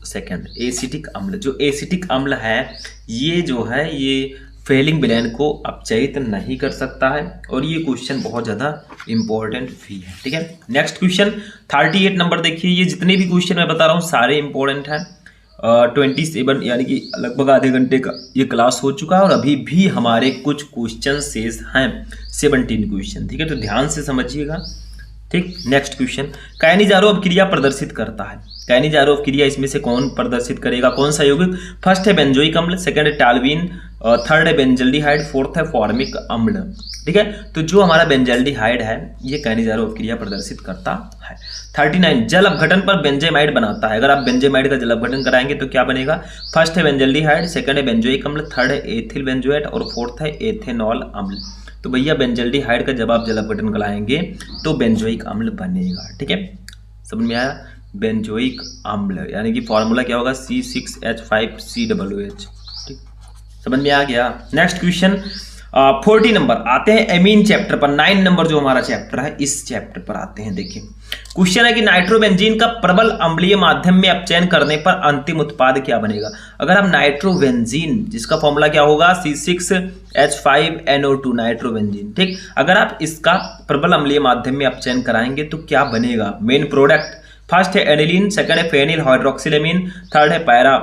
सेकंड, एसिटिक अम्ल। जो एसिटिक अम्ल है ये जो है ये फेलिंग विलयन को अपचयित नहीं कर सकता है, और ये क्वेश्चन बहुत ज़्यादा इंपॉर्टेंट भी है। ठीक है, नेक्स्ट क्वेश्चन 38 नंबर देखिए। ये जितने भी क्वेश्चन मैं बता रहा हूँ सारे इंपॉर्टेंट हैं। 27 यानी कि लगभग आधे घंटे का ये क्लास हो चुका है और अभी भी हमारे कुछ क्वेश्चन शेष हैं, 17 क्वेश्चन। ठीक है, तो ध्यान से समझिएगा। ठीक, नेक्स्ट क्वेश्चन, काइनेजारो अपक्रिया प्रदर्शित करता है। काइनेजारो अपक्रिया इसमें से कौन प्रदर्शित करेगा? कौन सा यौगिक? फर्स्ट है बेंजोइक अम्ल, सेकंड है टालवीन, थर्ड है बेंजल्डिहाइड, फोर्थ है फॉर्मिक अम्ल। ठीक है, तो जो हमारा बेंजल्डिहाइड है ये काइनेजारो अपक्रिया प्रदर्शित करता है। 39, जल अपघटन पर बेंजेमाइड बनाता है। अगर आप बेंजेमाइड का जल अपघटन कराएंगे तो क्या बनेगा? फर्स्ट है बेंजल्डिहाइड, सेकंड है बेंजोइक अम्ल, थर्ड है एथिल बेंजोएट और फोर्थ है एथेनॉल अम्ल। तो भैया बेंजल्डिहाइड का जब आप जल अपघटन कराएंगे तो बेंजोइक अम्ल बनेगा। ठीक है, समझ में आया? बेंजोइक अम्ल यानी कि फॉर्मूला क्या होगा? C6H5COOH। ठीक, समझ में आ गया? नेक्स्ट क्वेश्चन 40 नंबर, आते हैं एमीन चैप्टर पर। 9 नंबर जो हमारा चैप्टर है इस चैप्टर पर आते हैं। देखिए क्वेश्चन है कि नाइट्रोबेंजीन का प्रबल अम्लीय माध्यम में अपचयन करने पर अंतिम उत्पाद क्या बनेगा? अगर हम नाइट्रोबेंजीन, जिसका फॉर्मूला क्या होगा? C6H5NO2 nitrobenzene. ठीक, अगर आप इसका प्रबल अम्लीय माध्यम में अपचयन कराएंगे तो क्या बनेगा? मेन प्रोडक्ट फर्स्ट है एनिलीन, सेकंड है फेनिल हाइड्रोक्सिलेमीन, थर्ड है पैरा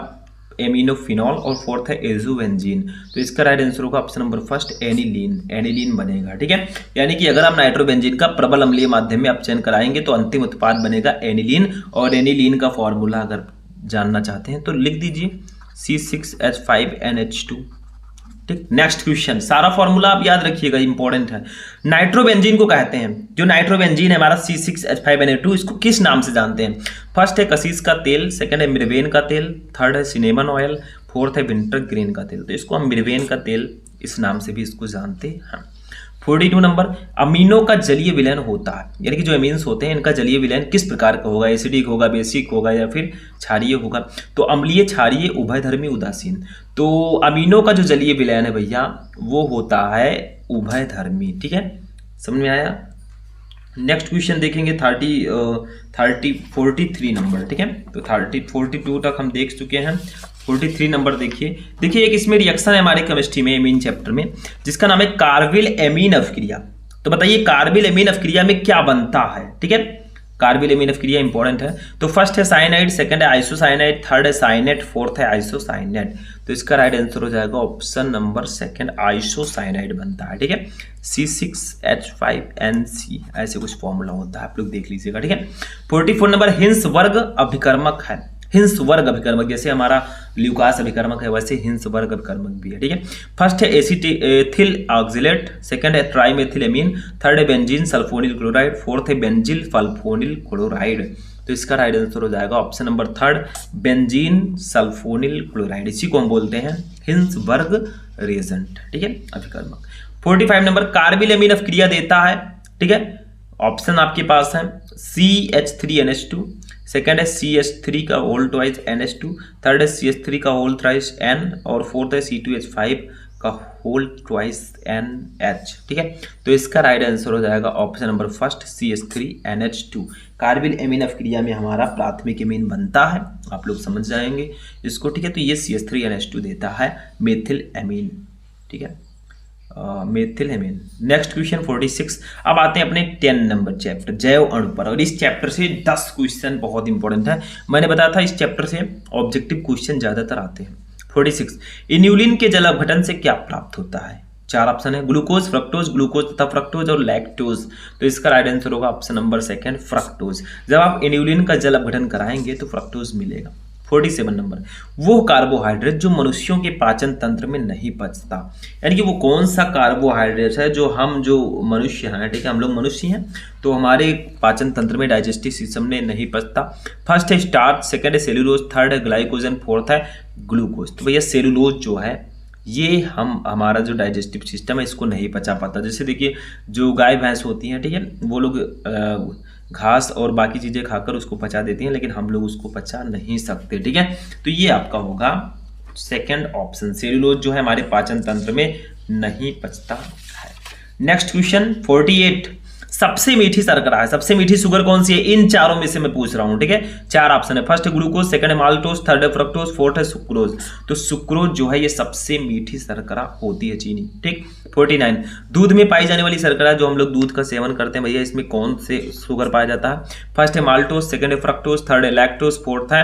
एमिनोफिनॉल और फोर्थ है एजुवेंजीन। तो इसका राइट आंसर होगा option number first aniline, aniline बनेगा। ठीक है, यानी कि अगर आप नाइट्रोबेंजीन का प्रबल अम्लीय माध्यम में अपचयन कराएंगे तो अंतिम उत्पाद बनेगा एनिलीन। और एनिलीन का फॉर्मूला अगर जानना चाहते हैं तो लिख दीजिए C6H5NH2। ठीक, नेक्स्ट क्वेश्चन, सारा फॉर्मूला आप याद रखिएगा, इंपॉर्टेंट है। नाइट्रोबेंजीन को कहते हैं, जो नाइट्रोबेंजीन है हमारा C6H5NH2, इसको किस नाम से जानते हैं? फर्स्ट है कसीस का तेल, सेकंड है मिर्वेन का तेल, थर्ड है सिनेमन ऑयल, फोर्थ है विंटर ग्रीन का तेल। तो इसको हम मिर्वेन का तेल इस नाम से भी इसको जानते हैं। 42 नंबर, अमीनो का जलीय विलयन होता है, यानी कि जो अमीन्स होते हैं इनका जलीय विलयन किस प्रकार का होगा? एसिडिक होगा, बेसिक होगा या फिर क्षारीय होगा? तो अम्लीय, क्षारीय, उभयधर्मी, उदासीन। तो अमीनो का जो जलीय विलयन है भैया वो होता है उभयधर्मी। ठीक है, समझ में आया? नेक्स्ट क्वेश्चन देखेंगे 43 नंबर। ठीक है, तो 42 तक हम देख चुके हैं। 43 नंबर देखिए एक इसमें रिएक्शन है हमारे केमिस्ट्री में एमीन चैप्टर में, जिसका नाम है कार्बिल एमीन अभिक्रिया। तो बताइए कार्बिल एमीन अभिक्रिया में क्या बनता है? ठीक है, कार्बिल एमीन अभिक्रिया इंपॉर्टेंट है। तो फर्स्ट है साइनाइड, सेकंड है आइसोसाइनाइड, थर्ड है साइनेट, फोर्थ है आइसोसाइनेट। तो इसका राइट आंसर हो जाएगा ऑप्शन नंबर सेकंड, आइसोसाइनाइड बनता है। ठीक है, C6H5NC ऐसे कुछ फॉर्मूला होता है, आप लोग देख लीजिएगा। ठीक है, 44 नंबर, हिंस वर्ग अभिकर्मक है। हिंस वर्ग अभिकर्मक, जैसे हमारा ल्यूकास अभिकर्मक है वैसे हिंस वर्ग अभिकर्मक भी है। ठीक है, फर्स्ट है एसिटिल ऑक्सिलेट, सेकंड है ट्राइमेथिलेमीन, थर्ड है बेंजीन सल्फोनिल क्लोराइड, फोर्थ है बेंजिल सल्फोनिल क्लोराइड। तो इसका राइट आंसर हो जाएगा option number third, benzene sulphonyl chloride. इसी को हम बोलते हैं हिंस वर्ग रिएजेंट। ठीक है, अभिकर्मक। 45 नंबर, कार्बिल एमीन अभिक्रिया देता है। ठीक है, ऑप्शन आपके पास है CH3NH2, सेकेंड है CH3 का होल ट्वाइस NH2, थर्ड है CH3 का होल थ्राइस N और फोर्थ है C2H5 का होल ट्वाइस NH। ठीक है, तो इसका राइट आंसर हो जाएगा option number first CH3NH2। Carbyl amine अभिक्रिया में हमारा प्राथमिक एमीन बनता है, आप लोग समझ जाएंगे इसको। ठीक है, तो ये CH3NH2 देता है मेथिल एमीन। ठीक है, मेथिल एमीन। Next question 46। अब आते हैं अपने 10 नंबर चैप्टर जैव अणु पर, और इस चैप्टर से 10 क्वेश्चन बहुत इंपॉर्टेंट है। मैंने बताया था इस चैप्टर से ऑब्जेक्टिव क्वेश्चन ज्यादातर आते हैं। 46, इन्यूलिन के जल अपघटन से क्या प्राप्त होता है? 4 ऑप्शन है, ग्लूकोज, फ्रक्टोज, ग्लूकोज तथा फ्रक्टोज और लैक्टोज। तो इसका राइट आंसर होगा ऑप्शन नंबर सेकंड, फ्रक्टोज। जब आप इन्यूलिन का जल अपघटन कराएंगे तो फ्रक्टोज मिलेगा। 47 नंबर, वो कार्बोहाइड्रेट जो मनुष्यों के पाचन तंत्र में नहीं पचता, यानी कि वो कौन सा कार्बोहाइड्रेट है जो मनुष्य हैं, ठीक है, हम लोग मनुष्य हैं तो हमारे पाचन तंत्र में, डाइजेस्टिव सिस्टम में नहीं पचता। फर्स्ट है स्टार्च, सेकंड है सेलुलोज, थर्ड है ग्लाइकोजन, फोर्थ है ग्लूकोज। तो भैया सेलुलोज जो है ये हमारा जो डाइजेस्टिव सिस्टम है इसको नहीं पचा पाता। जैसे देखिए जो गाय भैंस होती हैं, ठीक है, वो लोग घास और बाकी चीज़ें खाकर उसको पचा देती हैं, लेकिन हम लोग उसको पचा नहीं सकते। ठीक है, तो ये आपका होगा सेकंड ऑप्शन, सेलुलोज जो है हमारे पाचन तंत्र में नहीं पचता है। नेक्स्ट क्वेश्चन 48, सबसे मीठी शर्करा है, सबसे मीठी शुगर कौन सी है? इन चारों में से मैं पूछ रहा हूं। ठीक है, 4 ऑप्शन है, फर्स्ट है ग्लूकोज, सेकंड है माल्टोज, थर्ड है फ्रक्टोज, फोर्थ है सुक्रोज। तो सुक्रोज जो है ये सबसे मीठी शर्करा होती है, चीनी। ठीक, 49, दूध में पाई जाने वाली शर्करा जो हम लोग दूध का सेवन करते हैं भैया, इसमें कौन से शुगर पाया जाता है? फर्स्ट है माल्टोज, सेकंड है फ्रक्टोज, थर्ड है लैक्टोज, फोर्थ है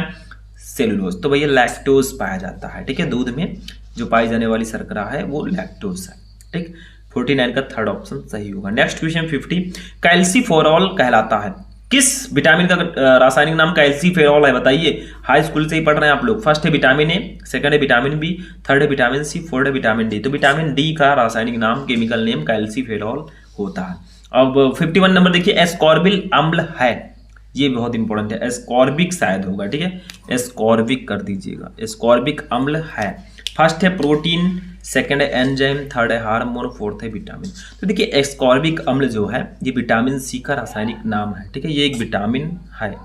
सेलुलोज। तो भैया लैक्टोज पाया जाता है। ठीक है, दूध में जो पाई जाने वाली शर्करा है वो लैक्टोज है। ठीक, 49 का थर्ड ऑप्शन सही होगा। नेक्स्ट क्वेश्चन 50, कैल्सीफेरॉल कहलाता है किस विटामिन का रासायनिक नाम कैल्सीफेरॉल है? बताइए, हाई स्कूल से ही पढ़ रहे हैं आप लोग। फर्स्ट है विटामिन ए, सेकंड है विटामिन बी, थर्ड है विटामिन सी, फोर्थ है विटामिन डी। तो विटामिन डी का रासायनिक नाम, केमिकल नेम कैल्सीफेरॉल होता है। अब 51 नंबर देखिए, एस्कॉर्बिल अम्ल है, ये बहुत इंपॉर्टेंट है, एस्कॉर्बिक शायद होगा। ठीक है, एस्कॉर्बिक कर दीजिएगा, एस्कॉर्बिक अम्ल है। फर्स्ट है प्रोटीन, सेकंड है एंजाइम, थर्ड है हार्मोन, फोर्थ है विटामिन। तो देखिए एस्कॉर्बिक अम्ल जो है ये विटामिन सी का रासायनिक नाम है। ठीक है, ये एक विटामिन है,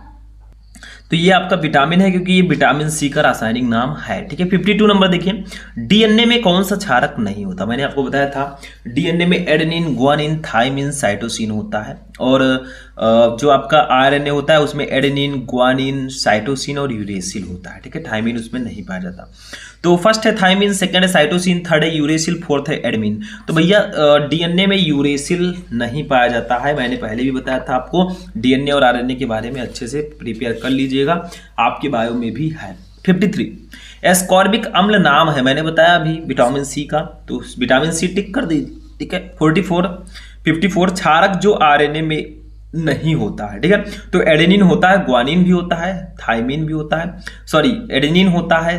तो ये आपका विटामिन है क्योंकि ये विटामिन सी का रासायनिक नाम है। ठीक है, 52 नंबर देखिए, डीएनए में कौन सा क्षारक नहीं होता? मैंने आपको बताया था डीएनए में एडेनिन, गुआनिन, थाइमिन, साइटोसिन होता है, और जो आपका आरएनए होता है उसमें एडेनिन, गुआनिन, साइटोसिन और यूरेसिल होता है। ठीक है, थाइमिन उसमें नहीं पाया जाता। तो फर्स्ट है थाइमिन, सेकंड है साइटोसिन, थर्ड है यूरेसिल, फोर्थ है एडमिन। तो भैया डीएनए में यूरेसिल नहीं पाया जाता है, मैंने पहले भी बताया था आपको। डीएनए और आरएनए के बारे में अच्छे से प्रिपेयर कर लीजिएगा, आपके बायो में भी है। 53, एस्कॉर्बिक अम्ल नाम है, मैंने बताया अभी विटामिन सी का, तो विटामिन सी टिक कर दी, ठीक है। 54 क्षारक जो आरएनए में नहीं होता है, ठीक है। तो एडेनिन होता है, ग्वानिन भी होता है, थाइमिन भी होता है, सॉरी एडेनिन होता है,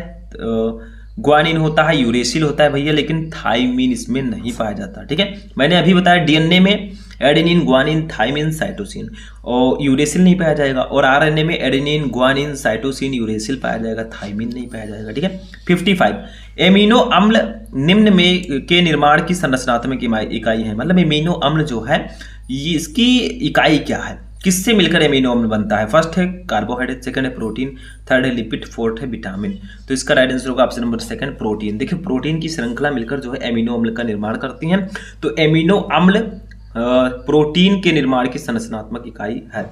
ग्वानिन होता है, यूरेसिल होता है भैया, लेकिन थाइमिन इसमें नहीं पाया जाता, ठीक है। मैंने अभी बताया डीएनए में एडेनिन, ग्वानिन, थाइमिन, साइटोसिन, और यूरेसिल नहीं पाया जाएगा, और आरएनए में एडेनिन, ग्वानिन, साइटोसिन, यूरेसिल पाया जाएगा, थाइमिन नहीं पाया जाएगा, ठीक है। 55 एमिनो अम्ल निम्न में के निर्माण की संरचनात्मक इकाई है, मतलब एमिनो अम्ल जो है ये इसकी इकाई क्या है, किससे मिलकर एमिनो अम्ल बनता है। फर्स्ट है कार्बोहाइड्रेट, सेकंड है प्रोटीन, थर्ड है लिपिड, फोर्थ है विटामिन। तो इसका राइट आंसर होगा ऑप्शन नंबर सेकंड, प्रोटीन। देखिए प्रोटीन की श्रृंखला मिलकर जो है एमिनो अम्ल का निर्माण करती हैं। तो एमिनो अम्ल प्रोटीन के निर्माण की संरचनात्मक इकाई है,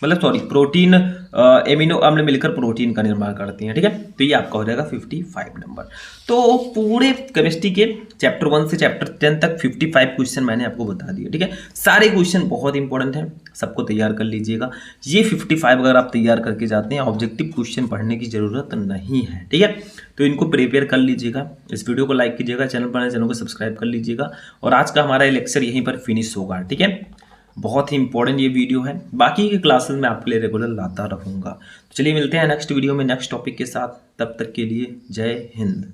मतलब सॉरी प्रोटीन एमिनो अम्ल मिलकर प्रोटीन का निर्माण करती हैं, ठीक है। तो ये आपका हो जाएगा 55 नंबर। तो पूरे केमिस्ट्री के चैप्टर 1 से चैप्टर 10 तक 55 क्वेश्चन मैंने आपको बता दिए, ठीक है। सारे क्वेश्चन बहुत इंपॉर्टेंट हैं, सबको तैयार कर लीजिएगा। ये 55 अगर आप तैयार करके जाते हैं, ऑब्जेक्टिव क्वेश्चन पढ़ने की जरूरत नहीं है, ठीक है। तो इनको प्रिपेयर कर लीजिएगा। इस वीडियो को लाइक कीजिएगा, चैनल पर चैनल को सब्सक्राइब कर लीजिएगा, और आज का हमारा लेक्चर यहीं पर फिनिश होगा, ठीक है। बहुत ही इंपॉर्टेंट ये वीडियो है, बाकी के क्लासेस में आपके लिए रेगुलर लाता रहूँगा। तो चलिए मिलते हैं नेक्स्ट वीडियो में नेक्स्ट टॉपिक के साथ, तब तक के लिए जय हिंद।